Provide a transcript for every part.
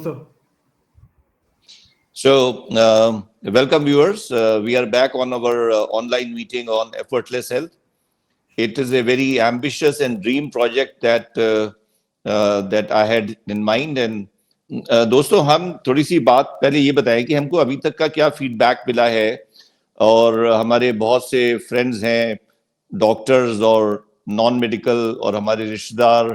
also. So, welcome viewers. We are back on our online meeting on effortless health. It is a very ambitious and dream project that I had in mind. And दोस्तों, हम थोड़ी सी बात पहले ये बताएं कि हमको अभी तक का क्या फीडबैक मिला है, और हमारे बहुत से फ्रेंड्स हैं, डॉक्टर्स और नॉन मेडिकल, और हमारे रिश्तेदार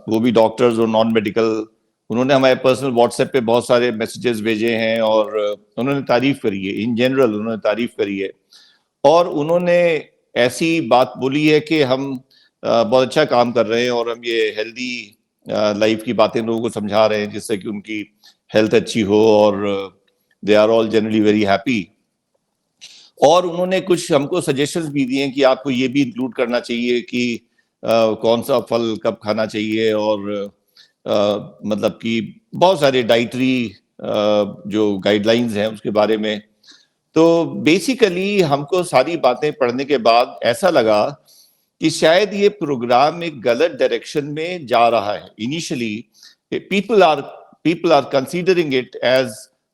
वो भी डॉक्टर्स और नॉन मेडिकल, उन्होंने हमारे पर्सनल व्हाट्सएप पे बहुत सारे मैसेजेस भेजे हैं और उन्होंने तारीफ करी है। इन जनरल उन्होंने तारीफ करी है और उन्होंने ऐसी बात बोली है कि हम बहुत अच्छा काम कर रहे हैं और हम ये हेल्दी लाइफ की बातें लोगों को समझा रहे हैं जिससे कि उनकी हेल्थ अच्छी हो, और they are all generally very happy. और उन्होंने कुछ हमको सजेशंस भी दिए हैं कि आपको ये भी इंक्लूड करना चाहिए कि कौन सा फल कब खाना चाहिए, और मतलब कि बहुत सारे डाइटरी जो गाइडलाइंस हैं उसके बारे में। तो बेसिकली हमको सारी बातें पढ़ने के बाद ऐसा लगा कि शायद ये प्रोग्राम एक गलत डायरेक्शन में जा रहा है। Initially people are considering it as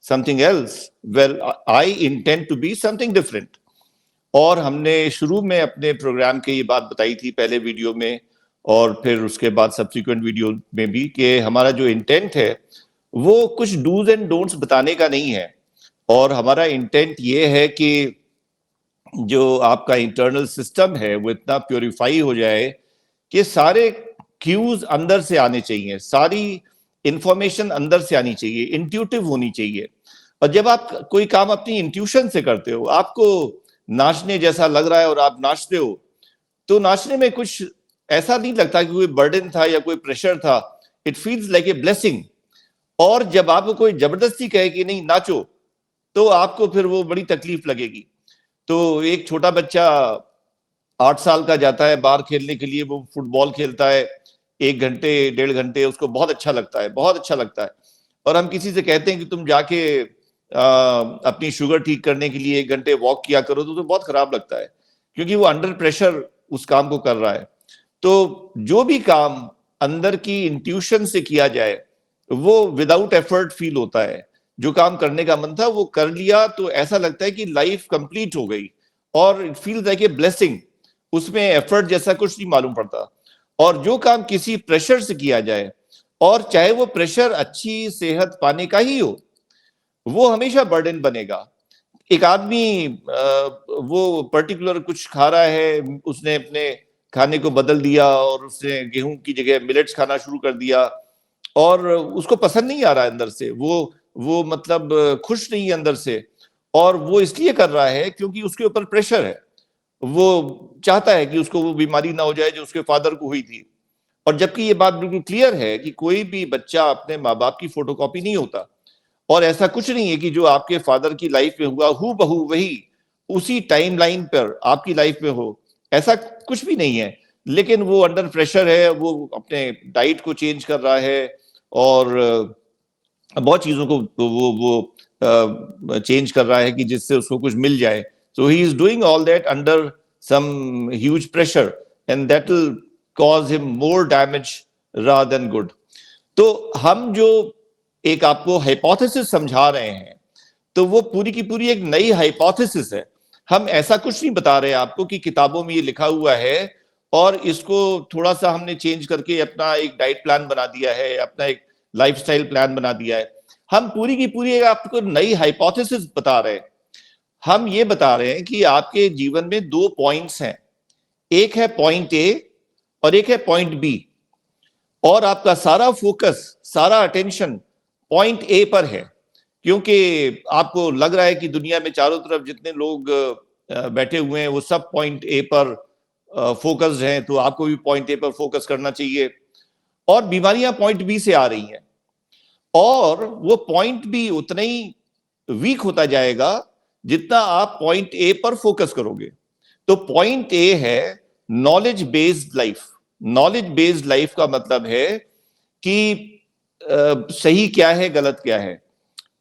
something else where I intend to be something different. और हमने शुरू में अपने प्रोग्राम की ये बात बताई थी पहले वीडियो में, और फिर उसके बाद सब्सिक्वेंट वीडियो में भी, कि हमारा जो इंटेंट है वो कुछ डूज एंड डोंट्स बताने का नहीं है, और हमारा इंटेंट ये है कि जो आपका इंटरनल सिस्टम है वो इतना प्योरीफाई हो जाए कि सारे क्यूज अंदर से आने चाहिए, सारी इंफॉर्मेशन अंदर से आनी चाहिए, इंट्यूटिव होनी चाहिए। और जब आप कोई काम अपनी इंट्यूशन से करते हो, आपको नाचने जैसा लग रहा है और आप नाचते हो, तो नाचने में कुछ ऐसा नहीं लगता कि कोई बर्डन था या कोई प्रेशर था। It feels like a blessing. और जब आपको कोई जबरदस्ती कहे कि नहीं नाचो, तो आपको फिर वो बड़ी तकलीफ लगेगी। तो एक छोटा बच्चा 8 साल का जाता है बाहर खेलने के लिए, वो फुटबॉल खेलता है 1 घंटे 1.5 घंटे, उसको बहुत अच्छा लगता है, बहुत अच्छा लगता है। और हम किसी से कहते हैं कि तुम जाके अपनी शुगर ठीक करने के लिए 1 घंटे वॉक किया करो, तो बहुत खराब लगता है, क्योंकि वो अंडर प्रेशर उस काम को कर रहा है। तो जो भी काम अंदर की इंट्यूशन से किया जाए वो विदाउट एफर्ट फील होता है। जो काम करने का मन था वो कर लिया तो ऐसा लगता है कि लाइफ कंप्लीट हो गई, और it feels like a blessing. उसमें एफर्ट जैसा कुछ नहीं मालूम पड़ता। और जो काम किसी प्रेशर से किया जाए, और चाहे वो प्रेशर अच्छी सेहत पाने का ही हो, वो हमेशा बर्डन बनेगा। एक आदमी वो पर्टिकुलर कुछ खा रहा है, उसने अपने खाने को बदल दिया और उसने गेहूं की जगह मिलेट्स खाना शुरू कर दिया, और उसको पसंद नहीं आ रहा है अंदर से, वो मतलब खुश नहीं है अंदर से। और वो इसलिए कर रहा है क्योंकि उसके ऊपर प्रेशर है। वो चाहता है कि उसको वो बीमारी ना हो जाए जो उसके फादर को हुई थी। और जबकि ये बात बिल्कुल क्लियर है कि कोई भी बच्चा अपने माँ बाप की फोटोकॉपी नहीं होता, और ऐसा कुछ नहीं है कि जो आपके फादर की लाइफ में हुआ हू बहू वही उसी टाइम लाइन पर आपकी लाइफ में हो, ऐसा कुछ भी नहीं है। लेकिन वो अंडर प्रेशर है, वो अपने डाइट को चेंज कर रहा है, और बहुत चीजों को वो चेंज कर रहा है कि जिससे उसको कुछ मिल जाए। So he is doing all that under some huge pressure, and that will cause him more damage rather than good. तो हम जो एक आपको हाइपोथेसिस समझा रहे हैं, तो वो पूरी की पूरी एक नई हाइपोथेसिस है। हम ऐसा कुछ नहीं बता रहे आपको कि किताबों में ये लिखा हुआ है और इसको थोड़ा सा हमने चेंज करके अपना एक डाइट प्लान बना दिया है, अपना एक लाइफस्टाइल प्लान बना दिया है। हम पूरी की पूरी एक आपको नई हाइपोथेसिस बता रहे हैं। हम ये बता रहे हैं कि आपके जीवन में 2 पॉइंट्स हैं, एक है पॉइंट ए और एक है पॉइंट बी, और आपका सारा फोकस, सारा अटेंशन पॉइंट ए पर है, क्योंकि आपको लग रहा है कि दुनिया में चारों तरफ जितने लोग बैठे हुए हैं वो सब पॉइंट ए पर फोकस्ड हैं, तो आपको भी पॉइंट ए पर फोकस करना चाहिए। और बीमारियां पॉइंट बी से आ रही हैं, और वो पॉइंट बी उतना ही वीक होता जाएगा जितना आप पॉइंट ए पर फोकस करोगे। तो पॉइंट ए है knowledge based life. Knowledge based life का मतलब है कि सही क्या है, गलत क्या है,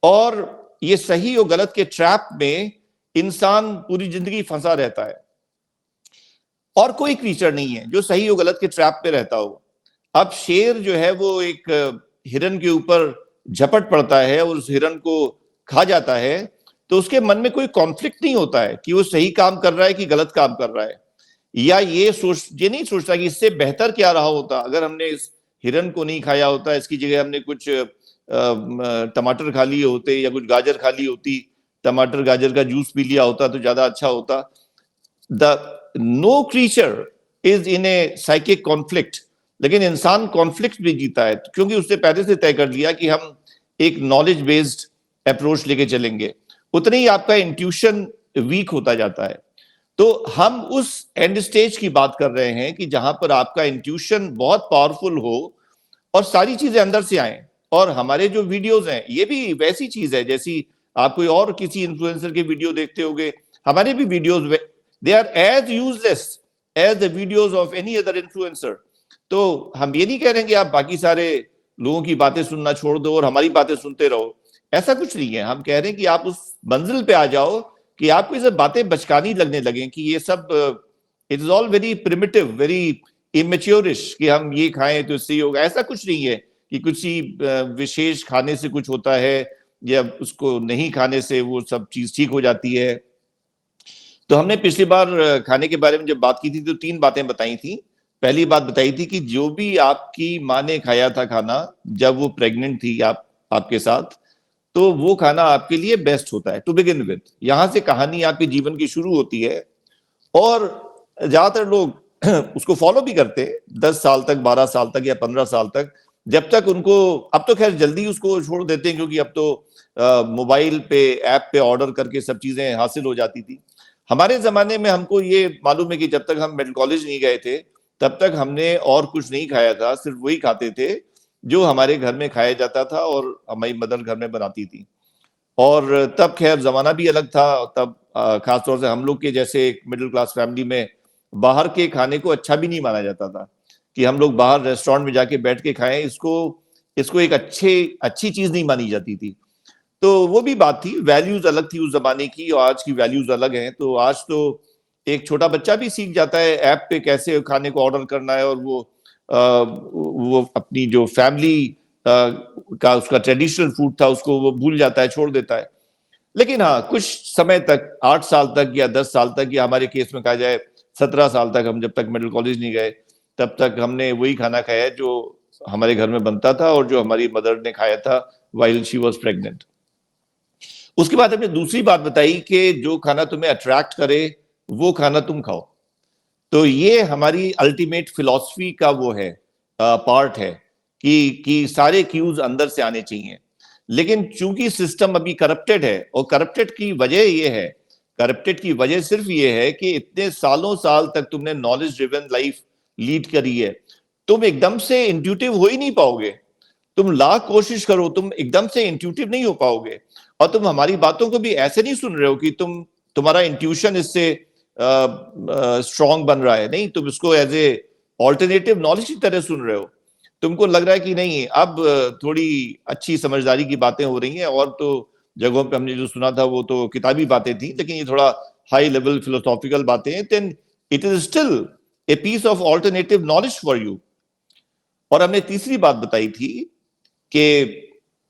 और ये सही और गलत के ट्रैप में इंसान पूरी जिंदगी फंसा रहता है। और कोई क्रीचर नहीं है जो सही और गलत के ट्रैप पे रहता हो। अब शेर जो है वो एक हिरन के ऊपर झपट पड़ता है और उस हिरन को खा जाता है, तो उसके मन में कोई कॉन्फ्लिक्ट नहीं होता है कि वो सही काम कर रहा है कि गलत काम कर रहा है, या ये नहीं सोचता कि इससे बेहतर क्या रहा होता अगर हमने इस हिरन को नहीं खाया होता, इसकी जगह हमने कुछ टमाटर खा लिए होते या कुछ गाजर खा ली होती, टमाटर गाजर का जूस पी लिया होता तो ज्यादा अच्छा होता। The no creature is in a psychic conflict, लेकिन इंसान कॉन्फ्लिक्ट भी जीता है क्योंकि उसने पहले से तय कर लिया कि हम एक नॉलेज बेस्ड अप्रोच लेके चलेंगे। उतनी ही आपका इंट्यूशन वीक होता जाता है। तो हम उस एंड स्टेज की बात कर रहे हैं कि जहां पर आपका इंट्यूशन बहुत पावरफुल हो और सारी चीजें अंदर से आए। और हमारे जो वीडियोस हैं ये भी वैसी चीज है जैसी आप कोई और किसी इन्फ्लुएंसर के वीडियो देखते होंगे, हमारे भी videos they are as useless as the videos of any other influencer. तो हम ये नहीं कह रहे हैं कि आप बाकी सारे लोगों की बातें सुनना छोड़ दो और हमारी बातें सुनते रहो, ऐसा कुछ नहीं है। हम कह रहे हैं कि आप उस मंजिल पे आ जाओ कि आपको ये सब बातें बचकानी लगने लगे कि ये सब it is all very primitive, very immaturish कि हम ये खाएं तो इससे होगा। ऐसा कुछ नहीं है कि किसी विशेष खाने से कुछ होता है या उसको नहीं खाने से वो सब चीज ठीक हो जाती है। तो हमने पिछली बार खाने के बारे में जब बात की थी तो 3 बातें बताई थी। पहली बात बताई थी कि जो भी आपकी माँ ने खाया था खाना जब वो प्रेग्नेंट थी आपके साथ, तो वो खाना आपके लिए बेस्ट होता है टू बिगिन विद। यहां से कहानी आपके जीवन की शुरू होती है और ज्यादातर लोग उसको फॉलो भी करते 10 साल तक, 12 साल तक या 15 साल तक, जब तक उनको, अब तो खैर जल्दी उसको छोड़ देते हैं क्योंकि अब तो मोबाइल पे ऐप पे ऑर्डर करके सब चीजें हासिल हो जाती थी। हमारे जमाने में हमको ये मालूम है कि जब तक हम मेडिकल कॉलेज नहीं गए थे तब तक हमने और कुछ नहीं खाया था, सिर्फ वही खाते थे जो हमारे घर में खाया जाता था और हमारी मदर घर में बनाती थी। और तब खैर जमाना भी अलग था। तब खासतौर से हम लोग के जैसे एक मिडिल क्लास फैमिली में बाहर के खाने को अच्छा भी नहीं माना जाता था कि हम लोग बाहर रेस्टोरेंट में जाके बैठ के खाएं, इसको एक अच्छी चीज नहीं मानी जाती थी। तो वो भी बात थी, वैल्यूज अलग थी उस जमाने की और आज की वैल्यूज अलग हैं। तो आज तो एक छोटा बच्चा भी सीख जाता है ऐप पे कैसे खाने को ऑर्डर करना है और वो अपनी जो फैमिली का उसका ट्रेडिशनल फूड था उसको वो भूल जाता है, छोड़ देता है। लेकिन हाँ, कुछ समय तक 8 साल तक या 10 साल तक या हमारे केस में कहा जाए 17 साल तक, हम जब तक मिडिल कॉलेज नहीं गए तब तक हमने वही खाना खाया जो हमारे घर में बनता था और जो हमारी मदर ने खाया था व्हाइल शी वाज प्रेग्नेंट। उसके बाद हमने दूसरी बात बताई कि जो खाना तुम्हें अट्रैक्ट करे वो खाना तुम खाओ। तो ये हमारी अल्टीमेट फिलॉसफी का वो है, पार्ट है कि सारे क्यूज अंदर से आने चाहिए। लेकिन चूंकि सिस्टम अभी करप्टेड है, और करप्टेड की वजह सिर्फ ये है कि इतने सालों साल तक तुमने नॉलेज ड्रिवन लाइफ लीड करी है, तुम एकदम से इंट्यूटिव हो ही नहीं पाओगे। तुम लाख कोशिश करो, तुम एकदम से इंट्यूटिव नहीं हो पाओगे। और तुम हमारी बातों को भी ऐसे नहीं सुन रहे हो कि तुम्हारा इंट्यूशन इससे स्ट्रॉन्ग बन रहा है, नहीं, तुम इसको एज ए ऑल्टरनेटिव नॉलेज की तरह सुन रहे हो। तुमको लग रहा है कि नहीं, अब थोड़ी अच्छी समझदारी की बातें हो रही हैं, और तो जगहों पे हमने जो सुना था वो तो किताबी बातें थी, लेकिन ये थोड़ा हाई लेवल फिलोसॉफिकल बातें हैं, then it is still a piece of alternative knowledge for you. और हमने तीसरी बात बताई थी कि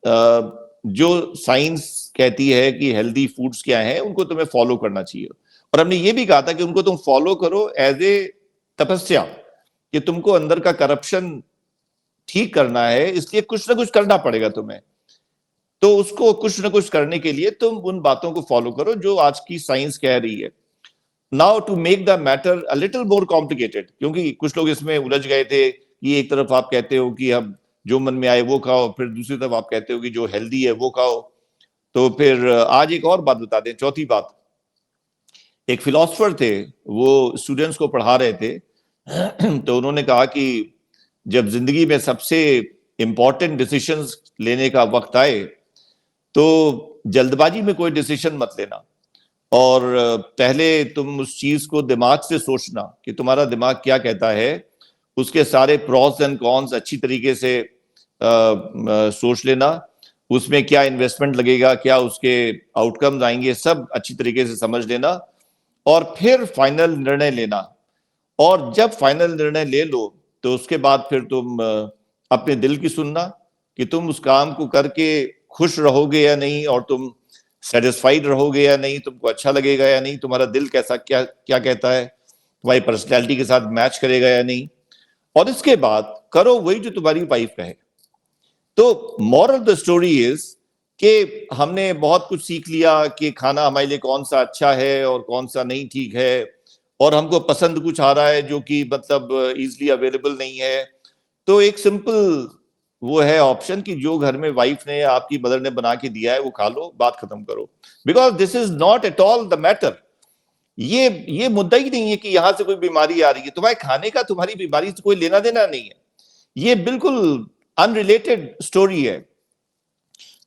जो साइंस कहती है कि हेल्दी फूड्स क्या हैं, उनको तुम्हें फॉलो करना चाहिए। और हमने ये भी कहा था कि उनको तुम फॉलो करो एज ए तपस्या, कि तुमको अंदर का करप्शन ठीक करना है, इसलिए कुछ ना कुछ करना पड़ेगा तुम्हें। तो उसको कुछ ना कुछ करने के लिए तुम उन बातों को फॉलो करो जो आज की साइंस कह रही है। Now to make the matter a little more complicated, क्योंकि कुछ लोग इसमें उलझ गए थे कि एक तरफ आप कहते हो कि अब जो मन में आए वो खाओ, फिर दूसरी तरफ आप कहते हो कि जो हेल्दी है वो खाओ। तो फिर आज एक और बात बता दें, चौथी बात। एक फिलोसफर थे, वो स्टूडेंट्स को पढ़ा रहे थे तो उन्होंने कहा कि जब जिंदगी में सबसे इंपॉर्टेंट डिसीजंस लेने का वक्त आए तो जल्दबाजी में कोई डिसीजन मत लेना, और पहले तुम उस चीज को दिमाग से सोचना कि तुम्हारा दिमाग क्या कहता है, उसके सारे प्रॉस एंड कॉन्स अच्छी तरीके से सोच लेना, उसमें क्या इन्वेस्टमेंट लगेगा, क्या उसके आउटकम्स आएंगे, सब अच्छी तरीके से समझ लेना, और फिर फाइनल निर्णय लेना। और जब फाइनल निर्णय ले लो तो उसके बाद फिर तुम अपने दिल की सुनना, कि तुम उस काम को करके खुश रहोगे या नहीं, और तुम सेटिस्फाइड रहोगे या नहीं, तुमको अच्छा लगेगा या नहीं, तुम्हारा दिल कैसा क्या क्या कहता है, तुम्हारी पर्सनैलिटी के साथ मैच करेगा या नहीं, और इसके बाद करो वही जो तुम्हारी वाइफ कहे। तो moral of the story is कि हमने बहुत कुछ सीख लिया कि खाना हमारे लिए कौन सा अच्छा है और कौन सा नहीं ठीक है, और हमको पसंद कुछ आ रहा है जो कि मतलब इजीली अवेलेबल नहीं है। तो एक सिंपल वो है ऑप्शन कि जो घर में वाइफ ने, आपकी मदर ने बना के दिया है वो खा लो, बात खत्म करो। Because this is not at all the matter. ये मुद्दा ही नहीं है कि यहां से कोई बीमारी आ रही है, तुम्हारे खाने का तुम्हारी बीमारी से कोई लेना देना नहीं है, ये बिल्कुल अनरिलेटेड स्टोरी है।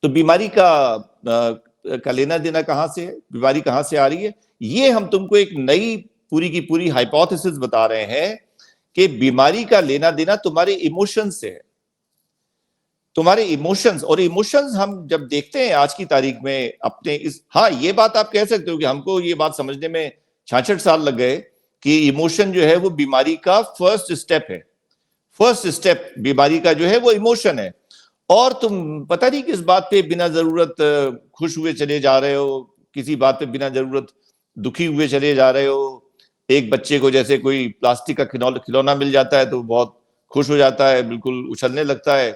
तो बीमारी का लेना देना कहां से है, बीमारी कहां से आ रही है, ये हम तुमको एक नई पूरी की पूरी हाइपोथेसिस बता रहे हैं कि बीमारी का लेना देना तुम्हारे इमोशंस से है, तुम्हारे इमोशंस। और इमोशंस हम जब देखते हैं आज की तारीख में अपने इस, हाँ ये बात आप कह सकते हो कि हमको ये बात समझने में 66 साल लग गए कि इमोशन जो है वो बीमारी का फर्स्ट स्टेप है। फर्स्ट स्टेप बीमारी का जो है वो इमोशन है। और तुम पता नहीं किस बात पे बिना जरूरत खुश हुए चले जा रहे हो, किसी बात पे बिना जरूरत दुखी हुए चले जा रहे हो। एक बच्चे को जैसे कोई प्लास्टिक का खिलौना मिल जाता है तो बहुत खुश हो जाता है, बिल्कुल उछलने लगता है,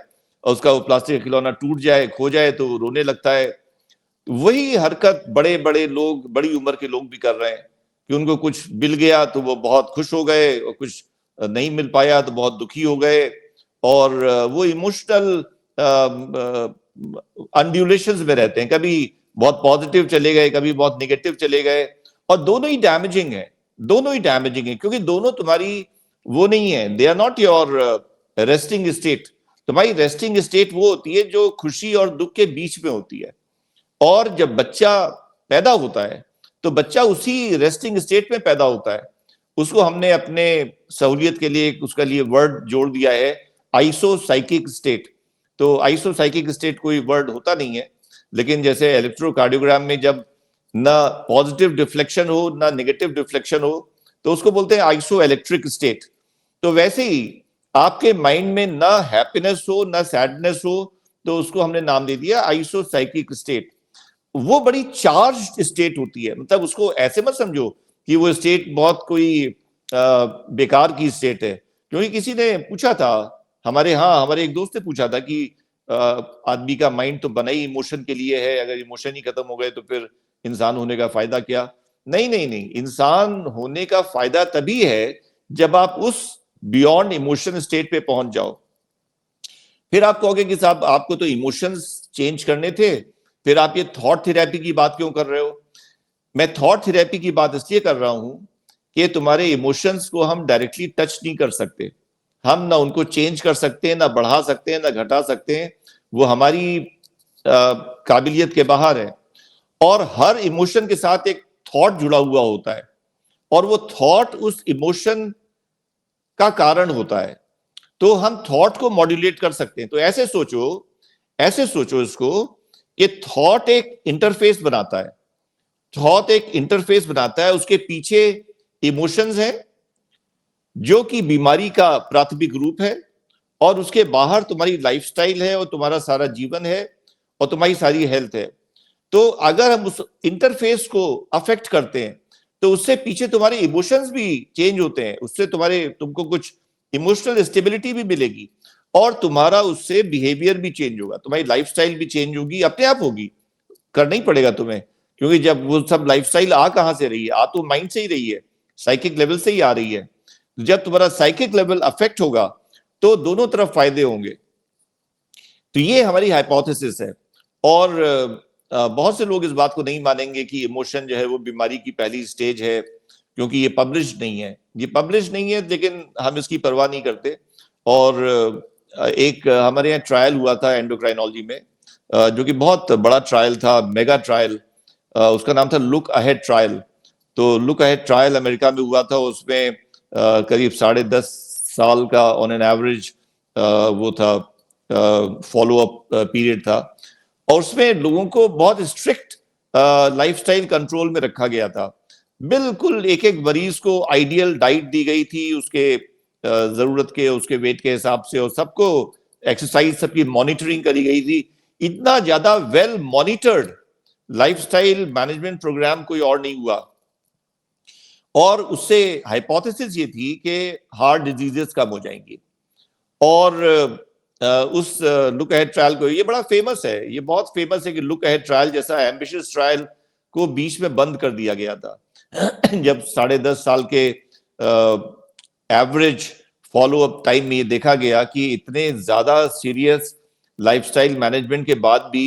और उसका वो प्लास्टिक का खिलौना टूट जाए, खो जाए तो रोने लगता है। वही हरकत बड़े बड़े लोग, बड़ी उम्र के लोग भी कर रहे हैं कि उनको कुछ मिल गया तो वो बहुत खुश हो गए, और कुछ नहीं मिल पाया तो बहुत दुखी हो गए। और वो इमोशनल अनड्यूलेशंस में रहते हैं, कभी बहुत पॉजिटिव चले गए, कभी बहुत निगेटिव चले गए, और दोनों ही डैमेजिंग है, दोनों ही डैमेजिंग है, क्योंकि दोनों तुम्हारी वो नहीं है, they are not your resting state. तुम्हारी रेस्टिंग स्टेट वो होती है जो खुशी और दुख के बीच में होती है। और जब बच्चा पैदा होता है तो बच्चा उसी रेस्टिंग स्टेट में पैदा होता है। उसको हमने अपने सहूलियत के लिए उसका लिए वर्ड जोड़ दिया है, आइसोसाइकिक स्टेट। तो आइसोसाइकिक स्टेट कोई वर्ड होता नहीं है, लेकिन जैसे इलेक्ट्रोकार्डियोग्राम में जब ना पॉजिटिव डिफ्लेक्शन हो ना नेगेटिव डिफ्लेक्शन हो तो उसको बोलते हैं आइसो इलेक्ट्रिक स्टेट। तो वैसे ही आपके माइंड में ना हैप्पीनेस हो ना सैडनेस हो तो उसको हमने नाम दे दिया आइसोसाइकिक स्टेट। वो बड़ी चार्ज स्टेट होती है, मतलब उसको ऐसे मत समझो कि वो स्टेट बहुत कोई बेकार की स्टेट है। क्योंकि किसी ने पूछा था हमारे एक दोस्त ने पूछा था कि आदमी का माइंड तो बना ही इमोशन के लिए है, अगर इमोशन ही खत्म हो गए तो फिर इंसान होने का फायदा क्या। नहीं नहीं नहीं, इंसान होने का फायदा तभी है जब आप उस बियॉन्ड इमोशन स्टेट पे पहुंच जाओ। फिर आप कहोगे कि साहब आपको तो इमोशंस चेंज करने थे, फिर आप ये थॉट थेरेपी की बात क्यों कर रहे हो। मैं थॉट थेरेपी की बात इसलिए कर रहा हूं कि तुम्हारे इमोशंस को हम डायरेक्टली टच नहीं कर सकते, हम ना उनको चेंज कर सकते हैं, ना बढ़ा सकते हैं, ना घटा सकते हैं, वो हमारी काबिलियत के बाहर है। और हर इमोशन के साथ एक थॉट जुड़ा हुआ होता है, और वो थॉट उस इमोशन का कारण होता है। तो हम थॉट को मॉड्यूलेट कर सकते हैं। तो ऐसे सोचो इसको कि थॉट एक इंटरफेस बनाता है, थॉट एक इंटरफेस बनाता है, उसके पीछे इमोशंस हैं जो कि बीमारी का प्राथमिक रूप है, और उसके बाहर तुम्हारी लाइफस्टाइल है और तुम्हारा सारा जीवन है और तुम्हारी सारी हेल्थ है। तो अगर हम उस इंटरफेस को अफेक्ट करते हैं तो उससे पीछे तुम्हारे इमोशंस भी चेंज होते हैं, उससे तुमको कुछ इमोशनल स्टेबिलिटी भी मिलेगी, और तुम्हारा उससे बिहेवियर भी चेंज होगा, तुम्हारी लाइफस्टाइल भी चेंज होगी, अपने आप होगी, करना ही पड़ेगा तुम्हें। क्योंकि जब वो सब लाइफस्टाइल कहां से रही है, तो माइंड से ही रही है, साइकिक लेवल से ही आ रही है। जब तुम्हारा साइकिक लेवल अफेक्ट होगा तो दोनों तरफ फायदे होंगे। तो ये हमारी हाइपोथेसिस है। और बहुत से लोग इस बात को नहीं मानेंगे कि इमोशन जो है वो बीमारी की पहली स्टेज है, क्योंकि ये पब्लिश नहीं है, लेकिन हम इसकी परवाह नहीं करते। और एक हमारे यहाँ ट्रायल हुआ था एंडोक्राइनोलॉजी में, जो कि बहुत बड़ा ट्रायल था, मेगा ट्रायल, उसका नाम था लुक अहेड ट्रायल। तो लुक अहेड ट्रायल अमेरिका में हुआ था, उसमें करीब 10.5 साल का ऑन एन एवरेज वो था, फॉलो अप पीरियड था, और उसमें लोगों को बहुत स्ट्रिक्ट लाइफस्टाइल कंट्रोल में रखा गया था। बिल्कुल एक एक मरीज को आइडियल डाइट दी गई थी, उसके जरूरत के, उसके वेट के हिसाब से, और सबको एक्सरसाइज सबकी मॉनिटरिंग करी गई थी। इतना ज्यादा well monitored lifestyle management program कोई और नहीं हुआ। और उससे हाइपोथेसिस ये थी कि हार्ट डिजीजेस कम हो जाएंगी। और उस लुक अहेड ट्रायल को, ये बड़ा फेमस है, ये बहुत फेमस है कि लुक अहेड ट्रायल जैसा एम्बिशियस ट्रायल को बीच में बंद कर दिया गया था जब 10.5 साल के एवरेज फॉलो अप टाइम में ये देखा गया कि इतने ज्यादा सीरियस लाइफस्टाइल मैनेजमेंट के बाद भी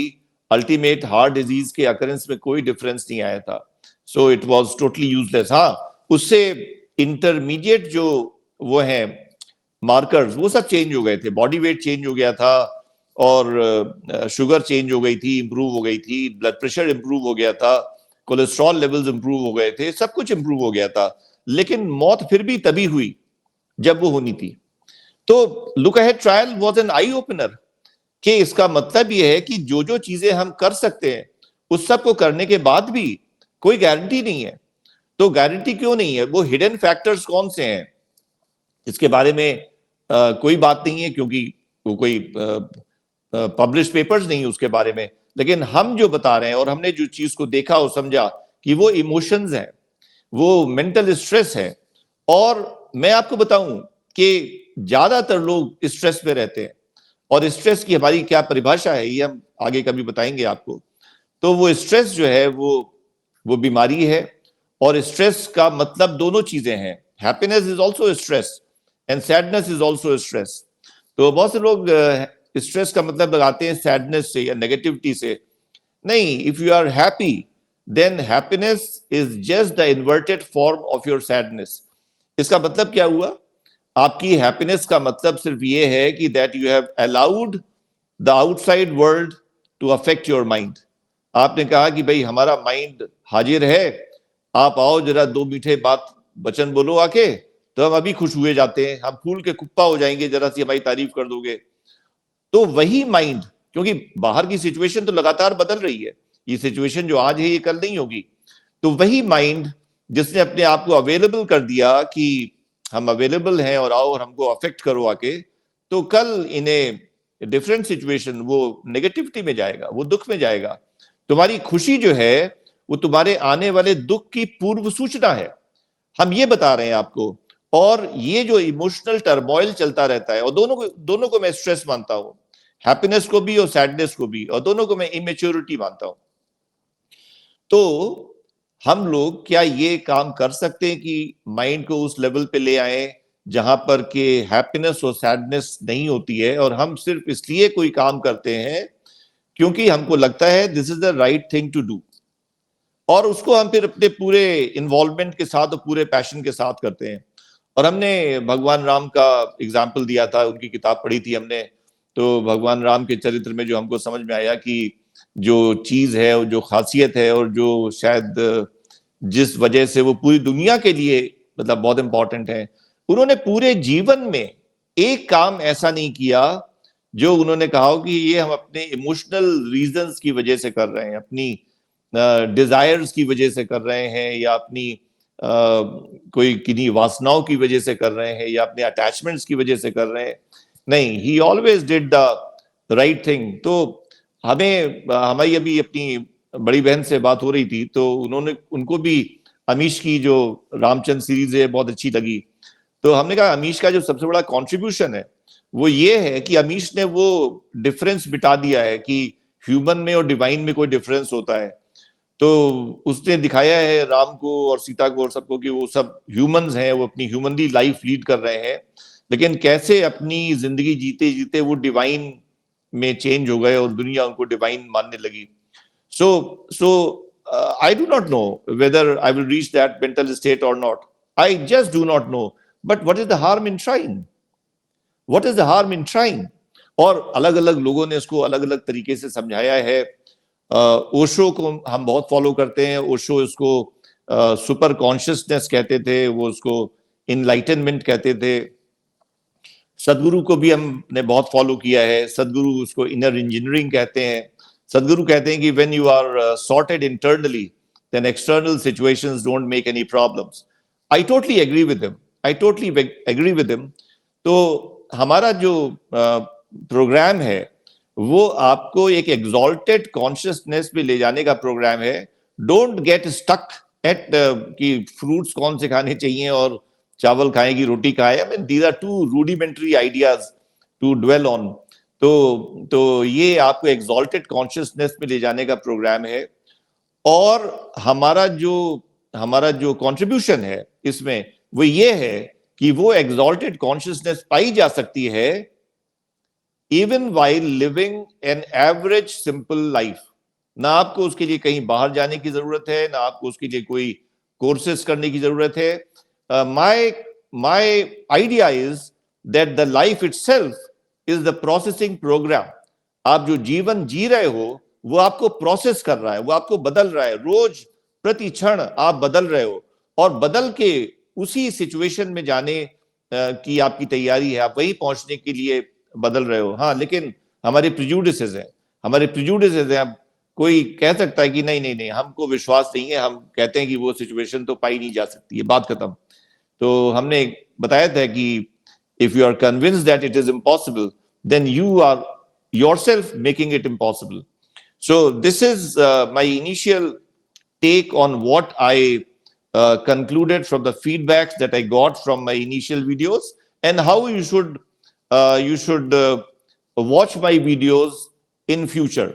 अल्टीमेट हार्ट डिजीज के अकरेंस में कोई डिफरेंस नहीं आया था। So it was totally useless. हाँ, उससे इंटरमीडिएट जो वो है मार्कर्स वो सब चेंज हो गए थे, बॉडी वेट चेंज हो गया था, और शुगर चेंज हो गई थी, इंप्रूव हो गई थी, ब्लड प्रेशर इंप्रूव हो गया था, कोलेस्ट्रॉल लेवल्स इंप्रूव हो गए थे, सब कुछ इंप्रूव हो गया था। लेकिन मौत फिर भी तभी हुई जब वो होनी थी। तो look ahead trial was an eye opener कि इसका मतलब ये है कि जो जो चीजें हम कर सकते हैं उस सब को करने के बाद भी कोई गारंटी नहीं है। तो गारंटी क्यों नहीं है? वो हिडन फैक्टर्स कौन से हैं इसके बारे में कोई बात नहीं है, क्योंकि वो कोई पब्लिश पेपर्स नहीं है उसके बारे में। लेकिन हम जो बता रहे हैं और हमने जो चीज को देखा और समझा कि वो इमोशंस हैं, वो मेंटल स्ट्रेस है। और मैं आपको बताऊं कि ज्यादातर लोग स्ट्रेस में रहते हैं, और स्ट्रेस की हमारी क्या परिभाषा है ये हम आगे कभी बताएंगे आपको। तो वो स्ट्रेस जो है वो बीमारी है, और स्ट्रेस का मतलब दोनों चीजें हैं। Happiness is also stress and sadness is also stress. तो बहुत से लोग स्ट्रेस का मतलब लगाते हैं सैडनेस से या नेगेटिविटी से। नहीं, if you are happy then happiness is just the inverted form of your sadness. इसका मतलब क्या हुआ? आपकी हैप्पीनेस का मतलब सिर्फ ये है कि that you have allowed the outside world to affect your mind. आपने कहा कि भाई हमारा माइंड हाजिर है, आप आओ जरा 2 मीठे बात वचन बोलो आके, तो हम अभी खुश हुए जाते हैं, हम फूल के कुप्पा हो जाएंगे जरा सी हमारी तारीफ कर दोगे। तो वही माइंड, क्योंकि बाहर की सिचुएशन तो लगातार बदल रही है, ये सिचुएशन जो आज है ये कल नहीं होगी। तो वही माइंड जिसने अपने आप को अवेलेबल कर दिया कि हम अवेलेबल हैं और आओ और हमको अफेक्ट करो आके, तो कल इन्हें डिफरेंट सिचुएशन वो नेगेटिविटी में जाएगा, वो दुख में जाएगा। तुम्हारी खुशी जो है वो तुम्हारे आने वाले दुख की पूर्व सूचना है, हम ये बता रहे हैं आपको। और ये जो इमोशनल टर्मोइल चलता रहता है, और दोनों को मैं स्ट्रेस मानता हूं, हैप्पीनेस को भी और सैडनेस को भी, और दोनों को मैं इमेच्योरिटी मानता हूं। तो हम लोग क्या ये काम कर सकते हैं कि माइंड को उस लेवल पे ले आए जहां पर के हैप्पीनेस और सैडनेस नहीं होती है, और हम सिर्फ इसलिए कोई काम करते हैं क्योंकि हमको लगता है this is the right thing to do, और उसको हम फिर अपने पूरे इन्वॉल्वमेंट के साथ और पूरे पैशन के साथ करते हैं। और हमने भगवान राम का एग्जाम्पल दिया था, उनकी किताब पढ़ी थी हमने, तो भगवान राम के चरित्र में जो हमको समझ में आया कि जो चीज है, जो खासियत है, और जो शायद जिस वजह से वो पूरी दुनिया के लिए मतलब बहुत इंपॉर्टेंट है, उन्होंने पूरे जीवन में एक काम ऐसा नहीं किया जो उन्होंने कहा हो कि ये हम अपने इमोशनल रीजंस की वजह से कर रहे हैं, अपनी डिजायर्स की वजह से कर रहे हैं, या अपनी कोई किन्हीं वासनाओं की वजह से कर रहे हैं, या अपने अटैचमेंट्स की वजह से कर रहे हैं। नहीं, ही always did the right thing. तो हमारी अभी अपनी बड़ी बहन से बात हो रही थी, तो उनको भी अमीश की जो रामचंद्र सीरीज है बहुत अच्छी लगी। तो हमने कहा अमीश का जो सबसे बड़ा कंट्रीब्यूशन है वो ये है कि अमीश ने वो डिफरेंस बिठा दिया है कि ह्यूमन में और डिवाइन में कोई डिफरेंस होता है। तो उसने दिखाया है राम को और सीता को और सबको कि वो सब ह्यूमंस हैं, वो अपनी ह्यूमनली लाइफ लीड कर रहे हैं, लेकिन कैसे अपनी जिंदगी जीते जीते वो डिवाइन में चेंज हो गए और दुनिया उनको डिवाइन मानने लगी। So I do not know whether I will reach that mental state or not. I just do not know. But what is the harm in trying? What is the harm in trying? और अलग अलग लोगों ने इसको अलग अलग तरीके से समझाया है। ओशो को हम बहुत फॉलो करते हैं। ओशो इसको सुपर कॉन्शियसनेस कहते थे, वो उसको इनलाइटनमेंट कहते थे। सदगुरु को भी हमने बहुत फॉलो किया है, सदगुरु उसको इनर इंजीनियरिंग कहते हैं। सदगुरु कहते हैं कि when you are sorted internally then external situations don't make any problems. I totally agree with him, I totally agree with him. तो हमारा जो प्रोग्राम है वो आपको एक एग्जॉल्टेड कॉन्शियसनेस पे ले जाने का प्रोग्राम है. डोंट गेट स्टक एट कि फ्रूट्स कौन से खाने चाहिए और चावल खाए की रोटी खाए. I mean these are too rudimentary ideas to dwell on. तो ये आपको एग्जॉल्टेड कॉन्शियसनेस में ले जाने का प्रोग्राम है. और हमारा जो कंट्रीब्यूशन है इसमें वो ये है कि वो एग्जॉल्टेड कॉन्शियसनेस पाई जा सकती है even while living an average simple life. ना आपको उसके लिए कहीं बाहर जाने की जरूरत है, ना आपको उसके लिए कोई कोर्सेस करने की जरूरत है. My idea is that the life itself is the processing program. आप जो जीवन जी रहे हो वो आपको प्रोसेस कर रहा है, वो आपको बदल रहा है. रोज प्रति क्षण आप बदल रहे हो और बदल के उसी सिचुएशन में जाने की आपकी तैयारी है. आप वहीं पहुंचने के लिए बदल रहे हो. हाँ, लेकिन हमारे प्रिजुडिसेस हैं. अब कोई कह सकता है कि नहीं नहीं नहीं हमको विश्वास नहीं है, हम कहते हैं कि वो सिचुएशन तो पाई नहीं जा सकती है, बात खत्म. तो हमने बताया था कि if you are convinced that it is impossible then you are yourself making it impossible. So this is my initial take on what I concluded from the feedbacks that I got from my initial videos, and how you should watch my videos in future.